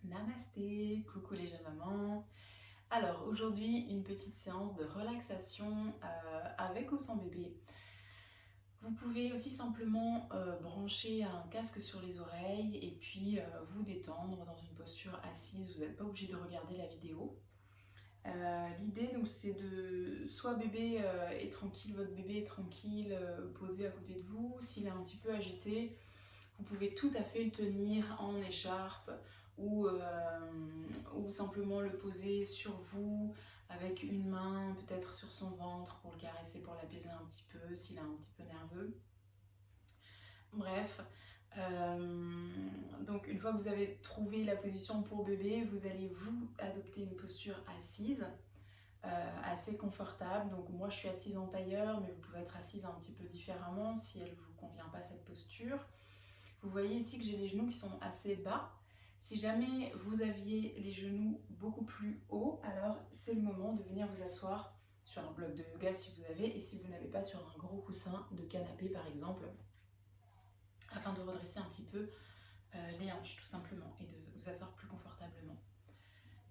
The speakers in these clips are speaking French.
Namasté, coucou les jeunes mamans. Alors aujourd'hui une petite séance de relaxation avec ou sans bébé. Vous pouvez aussi simplement brancher un casque sur les oreilles et puis vous détendre dans une posture assise. Vous n'êtes pas obligé de regarder la vidéo. L'idée donc c'est de soit bébé est tranquille, votre bébé est tranquille, posé à côté de vous. S'il est un petit peu agité, vous pouvez tout à fait le tenir en écharpe ou simplement le poser sur vous avec une main peut-être sur son ventre pour le caresser, pour l'apaiser un petit peu s'il est un petit peu nerveux. Bref, donc une fois que vous avez trouvé la position pour bébé, vous allez vous adopter une posture assise. Assez confortable, donc moi je suis assise en tailleur, mais vous pouvez être assise un petit peu différemment si elle ne vous convient pas cette posture. Vous voyez ici que j'ai les genoux qui sont assez bas. Si jamais vous aviez les genoux beaucoup plus hauts, alors c'est le moment de venir vous asseoir sur un bloc de yoga si vous avez, et si vous n'avez pas, sur un gros coussin de canapé par exemple, afin de redresser un petit peu les hanches tout simplement et de vous asseoir plus confortablement.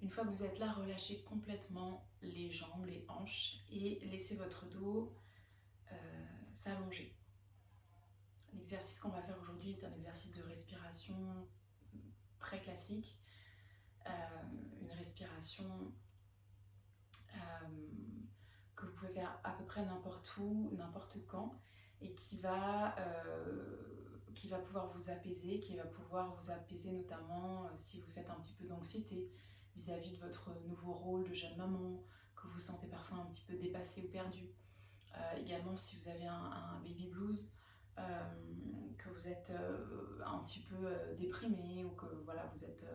Une fois que vous êtes là, relâchez complètement les jambes, les hanches et laissez votre dos s'allonger. L'exercice qu'on va faire aujourd'hui est un exercice de respiration très classique, une respiration que vous pouvez faire à peu près n'importe où, n'importe quand, et qui va pouvoir vous apaiser, notamment si vous faites un petit peu d'anxiété vis-à-vis de votre nouveau rôle de jeune maman, que vous vous sentez parfois un petit peu dépassé ou perdu. Également si vous avez un baby blues, que vous êtes un petit peu déprimé, ou que voilà, vous êtes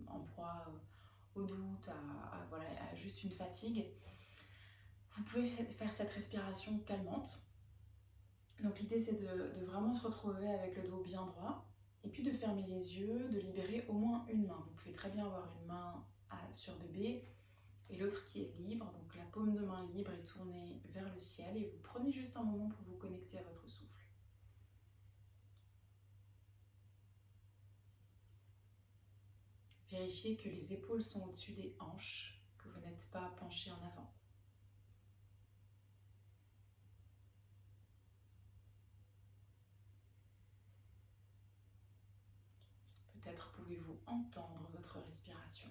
en proie au doute, à juste une fatigue. Vous pouvez faire cette respiration calmante. Donc l'idée c'est de vraiment se retrouver avec le dos bien droit, et puis de fermer les yeux, de libérer au moins une main. Vous pouvez très bien avoir une main sur bébé et l'autre qui est libre, donc la paume de main libre est tournée vers le ciel, et vous prenez juste un moment pour vous connecter à votre souffle. Vérifiez que les épaules sont au-dessus des hanches, que vous n'êtes pas penché en avant. Peut-être pouvez-vous entendre votre respiration.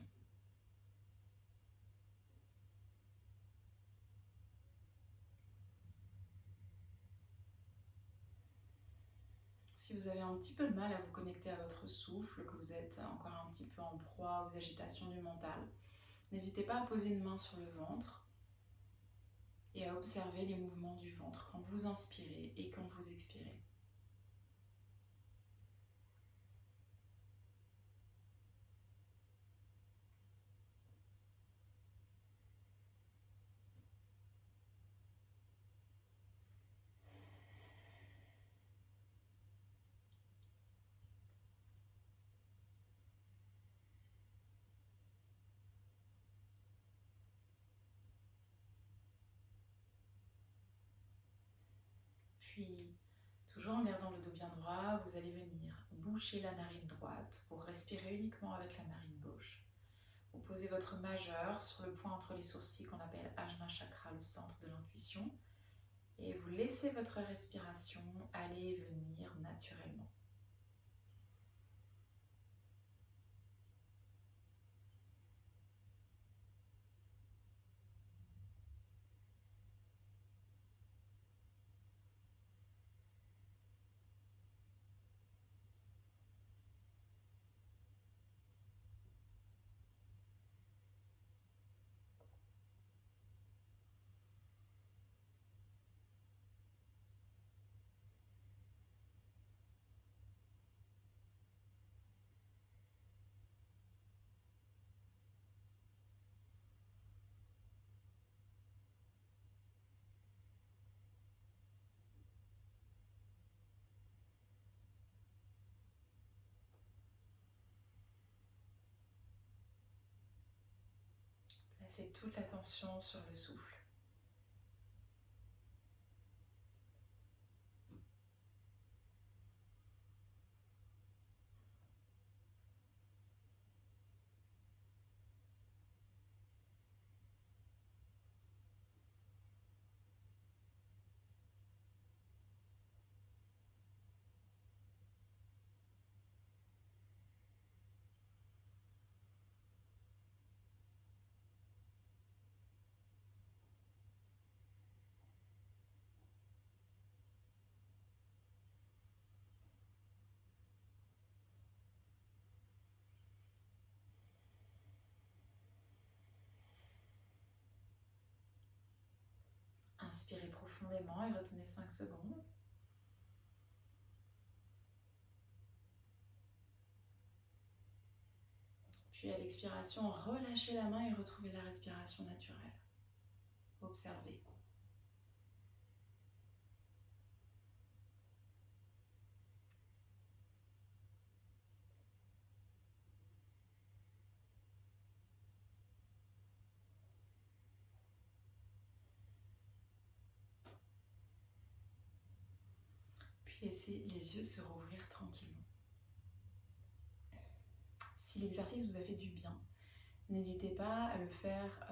Si vous avez un petit peu de mal à vous connecter à votre souffle, que vous êtes encore un petit peu en proie aux agitations du mental, n'hésitez pas à poser une main sur le ventre et à observer les mouvements du ventre quand vous inspirez et quand vous expirez. Puis, toujours en gardant le dos bien droit, vous allez venir boucher la narine droite pour respirer uniquement avec la narine gauche. Vous posez votre majeur sur le point entre les sourcils qu'on appelle Ajna Chakra, le centre de l'intuition, et vous laissez votre respiration aller et venir naturellement. Placez toute l'attention sur le souffle. Inspirez profondément et retenez 5 secondes. Puis à l'expiration, relâchez la main et retrouvez la respiration naturelle. Observez. Puis laissez les yeux se rouvrir tranquillement. Si l'exercice vous a fait du bien, n'hésitez pas à le faire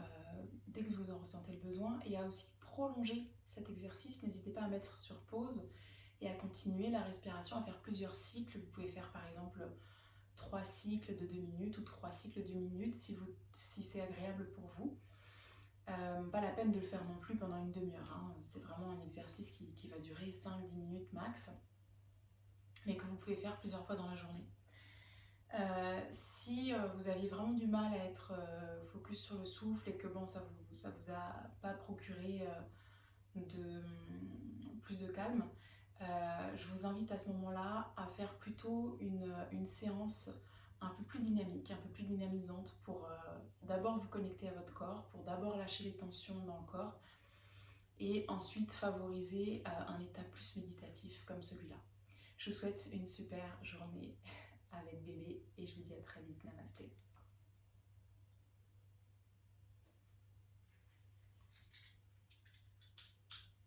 dès que vous en ressentez le besoin et à aussi prolonger cet exercice. N'hésitez pas à mettre sur pause et à continuer la respiration, à faire plusieurs cycles. Vous pouvez faire par exemple 3 cycles de 2 minutes ou 3 cycles de 1 minute si c'est agréable pour vous. Pas la peine de le faire non plus pendant une demi-heure. Hein. C'est vraiment un exercice qui va durer 5-10 minutes max, mais que vous pouvez faire plusieurs fois dans la journée. Si vous aviez vraiment du mal à être focus sur le souffle et que bon, ça vous a pas procuré plus de calme, je vous invite à ce moment-là à faire plutôt une séance un peu plus dynamique, un peu plus dynamisante pour d'abord vous connecter à votre corps, pour d'abord lâcher les tensions dans le corps et ensuite favoriser un état plus méditatif comme celui-là. Je vous souhaite une super journée avec bébé et je vous dis à très vite. Namasté.